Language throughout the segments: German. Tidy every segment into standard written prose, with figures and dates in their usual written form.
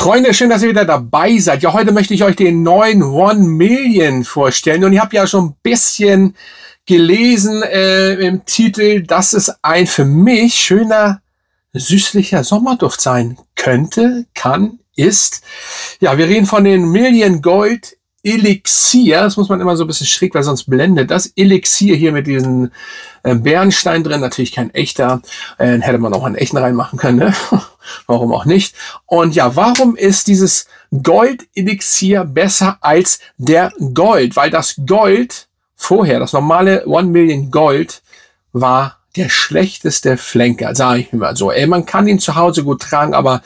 Freunde, schön, dass ihr wieder dabei seid. Ja, heute möchte ich euch den neuen One Million vorstellen. Und ihr habt ja schon ein bisschen gelesen im Titel, dass es ein für mich schöner, süßlicher Sommerduft sein könnte, kann, ist. Ja, wir reden von den Million Gold Elixir. Das muss man immer so ein bisschen schräg, weil sonst blendet das. Elixir hier mit diesem Bernstein drin. Natürlich kein echter. Hätte man auch einen echten reinmachen können, ne? Warum auch nicht? Und ja, warum ist dieses Gold-Elixier besser als der Gold? Weil das Gold vorher, das normale One Million Gold, war der schlechteste Flanker, sage ich mal so. Man kann ihn zu Hause gut tragen, aber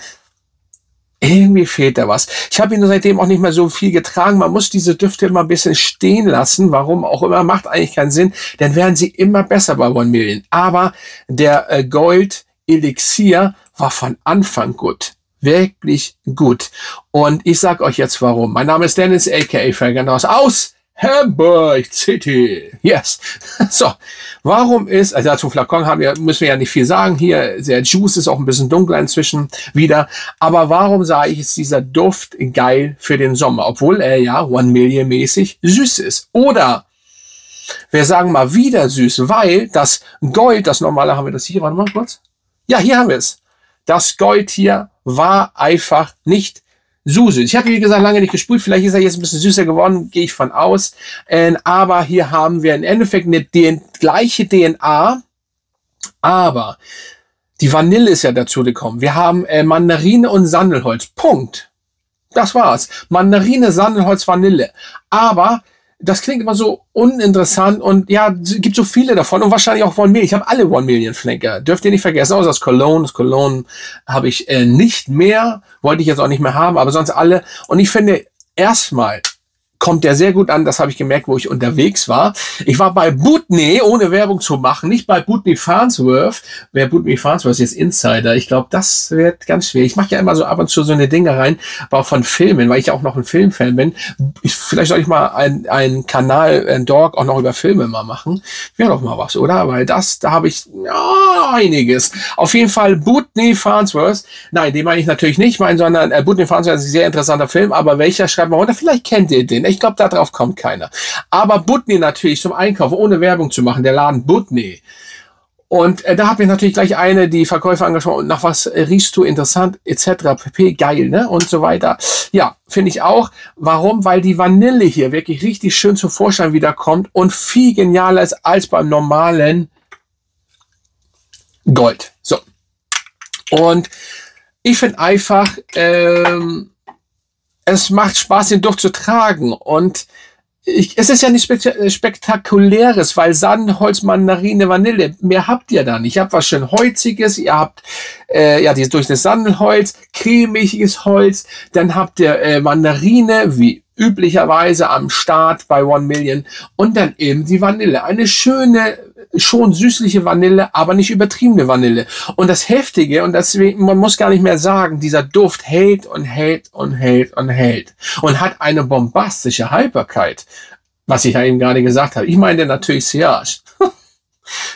irgendwie fehlt da was. Ich habe ihn seitdem auch nicht mehr so viel getragen. Man muss diese Düfte immer ein bisschen stehen lassen. Warum auch immer, macht eigentlich keinen Sinn. Dann werden sie immer besser bei One Million. Aber der Gold Elixir war von Anfang gut. Wirklich gut. Und ich sag euch jetzt warum. Mein Name ist Dennis, aka Fragrance aus Hamburg City. Yes. So. Warum ist, also zum Flakon müssen wir ja nicht viel sagen. Hier, der Juice ist auch ein bisschen dunkler inzwischen wieder. Aber warum sage ich, ist dieser Duft geil für den Sommer? Obwohl er ja One Million mäßig süß ist. Oder wir sagen mal wieder süß, weil das Gold, das normale, haben wir das hier, warte mal kurz. Ja, hier haben wir es. Das Gold hier war einfach nicht so süß. Ich habe, wie gesagt, lange nicht gesprüht. Vielleicht ist er jetzt ein bisschen süßer geworden, gehe ich von aus. Aber hier haben wir im Endeffekt eine gleiche DNA. Aber die Vanille ist ja dazu gekommen. Wir haben Mandarine und Sandelholz. Punkt. Das war's. Mandarine, Sandelholz, Vanille. Aber das klingt immer so uninteressant und ja, gibt so viele davon und wahrscheinlich auch One Million. Ich habe alle One Million Flanker. Dürft ihr nicht vergessen, außer das Cologne. Das Cologne habe ich nicht mehr. Wollte ich jetzt auch nicht mehr haben, aber sonst alle. Und ich finde, erstmal kommt der sehr gut an. Das habe ich gemerkt, wo ich unterwegs war. Ich war bei Butney, ohne Werbung zu machen, nicht bei Butney Farnsworth. Wer Butney Farnsworth ist jetzt Insider. Ich glaube, das wird ganz schwer. Ich mache ja immer so ab und zu so eine Dinge rein, aber auch von Filmen, weil ich ja auch noch ein Filmfan bin. Vielleicht soll ich mal einen Kanal, ein Dog, auch noch über Filme mal machen. Wäre doch mal was, oder? Weil da habe ich einiges. Auf jeden Fall Butney Farnsworth. Nein, den meine ich natürlich nicht, sondern Butney Farnsworth ist ein sehr interessanter Film, aber welcher, schreibt mal runter. Vielleicht kennt ihr den. Ich glaube, darauf kommt keiner. Aber Butney natürlich zum Einkauf, ohne Werbung zu machen, der Laden Butney. Und da hat mich natürlich gleich die Verkäufer angesprochen, und nach was riechst du interessant, etc. pp. Geil, ne? Und so weiter. Ja, finde ich auch. Warum? Weil die Vanille hier wirklich richtig schön zum Vorschein wiederkommt und viel genialer ist als beim normalen Gold. So. Und ich finde einfach, es macht Spaß, den Duft zu tragen. Und es ist ja nicht Spektakuläres, weil Sandelholz, Mandarine, Vanille, mehr habt ihr da nicht. Ihr habt was schön Holziges, ihr habt durch das Sandelholz, cremiges Holz, dann habt ihr Mandarine, wie üblicherweise am Start bei One Million, und dann eben die Vanille. Eine schöne, schon süßliche Vanille, aber nicht übertriebene Vanille. Und das Heftige, und deswegen, man muss gar nicht mehr sagen, dieser Duft hält und hält und hält und hält und hat eine bombastische Haltbarkeit, was ich ja eben gerade gesagt habe. Ich meine natürlich Sillage.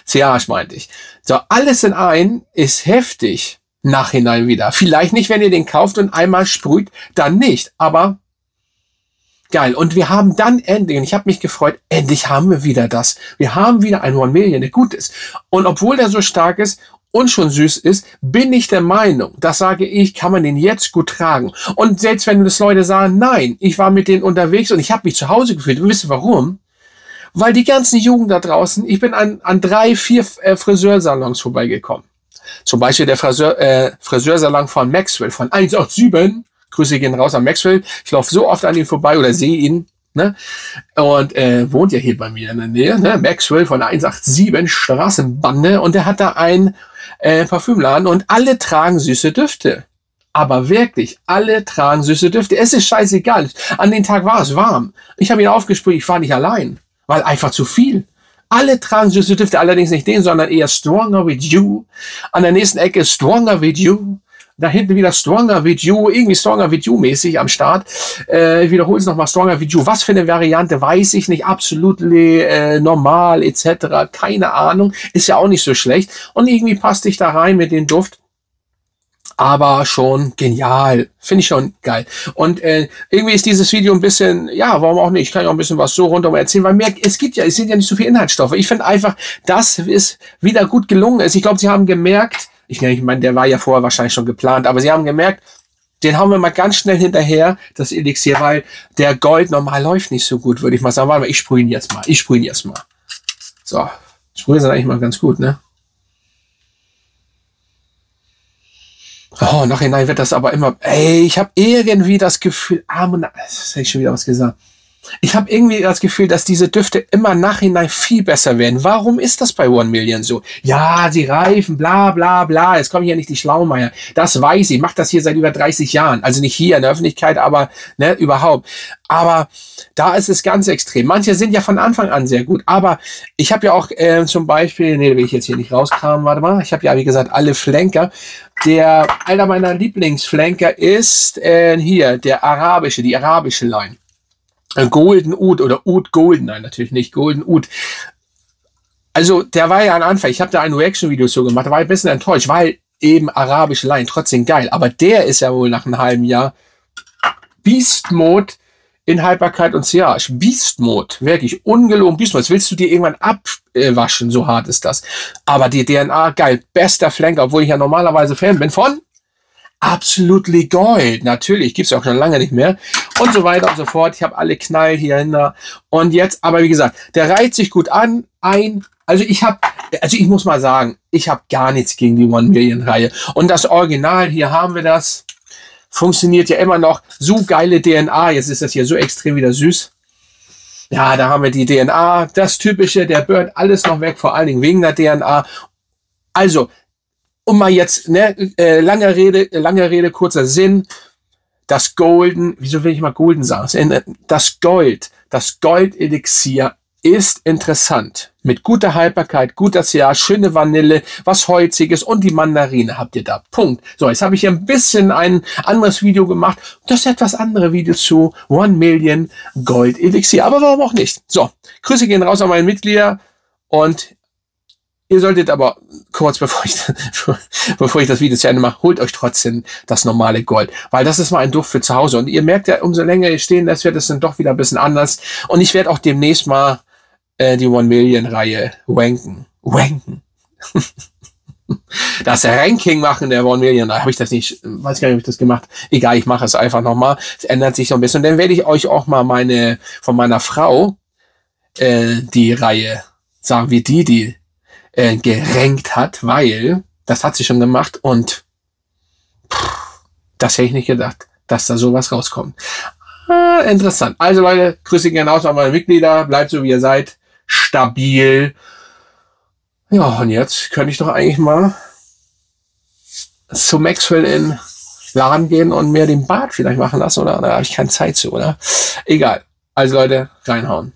Sillage meinte ich. So, alles in ein ist heftig nachhinein wieder. Vielleicht nicht, wenn ihr den kauft und einmal sprüht, dann nicht, aber geil. Und wir haben dann endlich, und ich habe mich gefreut, endlich haben wir wieder das. Wir haben wieder ein One Million, der gut ist. Und obwohl der so stark ist und schon süß ist, bin ich der Meinung, das sage ich, kann man den jetzt gut tragen. Und selbst wenn das Leute sagen, nein, ich war mit denen unterwegs und ich habe mich zu Hause gefühlt. Und wisst ihr warum? Weil die ganzen Jugend da draußen, ich bin an 3, 4 Friseursalons vorbeigekommen. Zum Beispiel der Friseursalon von Maxwell von 187. Grüße gehen raus an Maxwell. Ich laufe so oft an ihm vorbei oder sehe ihn. Ne? Und wohnt ja hier bei mir in der Nähe. Ne? Maxwell von 187 Straßenbande. Und der hat da einen Parfümladen. Und alle tragen süße Düfte. Aber wirklich, alle tragen süße Düfte. Es ist scheißegal. An dem Tag war es warm. Ich habe ihn aufgesprüht. Ich war nicht allein. Weil einfach zu viel. Alle tragen süße Düfte. Allerdings nicht den, sondern eher Stronger With You. An der nächsten Ecke Stronger With You. Da hinten wieder Stronger With You, irgendwie Stronger With You mäßig am Start. Ich wiederhole es nochmal, Stronger With You. Was für eine Variante, weiß ich nicht. Absolut normal etc. Keine Ahnung. Ist ja auch nicht so schlecht. Und irgendwie passt ich da rein mit dem Duft. aber schon genial. Finde ich schon geil. Und irgendwie ist dieses Video ein bisschen, ja, warum auch nicht? Ich kann ja auch ein bisschen was so rundum erzählen, weil es sind ja nicht so viele Inhaltsstoffe. Ich finde einfach, dass es wieder gut gelungen ist. Ich glaube, sie haben gemerkt, ich meine, der war ja vorher wahrscheinlich schon geplant, aber sie haben gemerkt, den hauen wir mal ganz schnell hinterher, das Elixier, weil der Gold normal läuft nicht so gut, würde ich mal sagen. Warte mal, ich sprühe ihn jetzt mal. So, Sprühe sind eigentlich mal ganz gut, ne? Oh, nachhinein wird das aber immer, ich habe irgendwie das Gefühl, das hätte ich schon wieder was gesagt. Ich habe irgendwie das Gefühl, dass diese Düfte immer nachhinein viel besser werden. Warum ist das bei One Million so? Ja, sie reifen, bla bla bla. Jetzt kommen hier nicht die Schlaumeier. Das weiß ich. Ich mache das hier seit über 30 Jahren. Also nicht hier in der Öffentlichkeit, aber ne, überhaupt. Aber da ist es ganz extrem. Manche sind ja von Anfang an sehr gut. Aber ich habe ja auch zum Beispiel, nee, will ich jetzt hier nicht rauskramen, warte mal. Ich habe ja, wie gesagt, alle Flanker. Einer meiner Lieblingsflanker ist hier, die arabische Line. Golden Oud oder Oud Golden, nein, natürlich nicht, Golden Oud. Also, der war ja am Anfang, ich habe da ein Reaction-Video so gemacht, da war ich ein bisschen enttäuscht, weil eben arabische Line, trotzdem geil. Aber der ist ja wohl nach einem halben Jahr Beast Mode in Haltbarkeit und Sillage. Beast Mode, wirklich ungelogen Beast Mode. Das willst du dir irgendwann abwaschen, so hart ist das. Aber die DNA, geil, bester Flanker, obwohl ich ja normalerweise Fan bin von Absolutely Gold, natürlich, gibt's ja auch schon lange nicht mehr und so weiter und so fort. Ich habe alle Knall hier hinter und jetzt, aber wie gesagt, der reiht sich gut ein. Also ich muss mal sagen, ich habe gar nichts gegen die One Million Reihe und das Original, hier haben wir das, funktioniert ja immer noch, so geile DNA, jetzt ist das hier so extrem wieder süß. Ja, da haben wir die DNA, das Typische, der burnt alles noch weg, vor allen Dingen wegen der DNA. Also, um mal jetzt, ne, lange Rede, kurzer Sinn, das Golden, wieso will ich mal Golden sagen? Das Gold-Elixier ist interessant. Mit guter Haltbarkeit, guter CA, schöne Vanille, was Holziges und die Mandarine habt ihr da. Punkt. So, jetzt habe ich hier ein bisschen ein anderes Video gemacht. Das ist etwas andere Video zu One Million Gold-Elixier, aber warum auch nicht? So, Grüße gehen raus an meine Mitglieder und ihr solltet aber kurz, bevor ich das Video zu Ende mache, holt euch trotzdem das normale Gold. Weil das ist mal ein Duft für zu Hause. Und ihr merkt ja, umso länger ihr stehen lässt, wird es dann doch wieder ein bisschen anders. Und ich werde auch demnächst mal die One Million Reihe wanken. Das Ranking machen der One Million Reihe. Habe ich das nicht, weiß gar nicht, ob ich das gemacht. Egal, ich mache es einfach nochmal. Es ändert sich so ein bisschen. Und dann werde ich euch auch mal von meiner Frau die Reihe sagen, wie die gerankt hat, weil das hat sie schon gemacht und das hätte ich nicht gedacht, dass da sowas rauskommt. Interessant. Also Leute, Grüße gerne aus an meine Mitglieder, bleibt so wie ihr seid, stabil. Ja, und jetzt könnte ich doch eigentlich mal zu Maxwell in Laden gehen und mir den Bart vielleicht machen lassen, oder? Da habe ich keine Zeit zu, oder? Egal. Also Leute, reinhauen.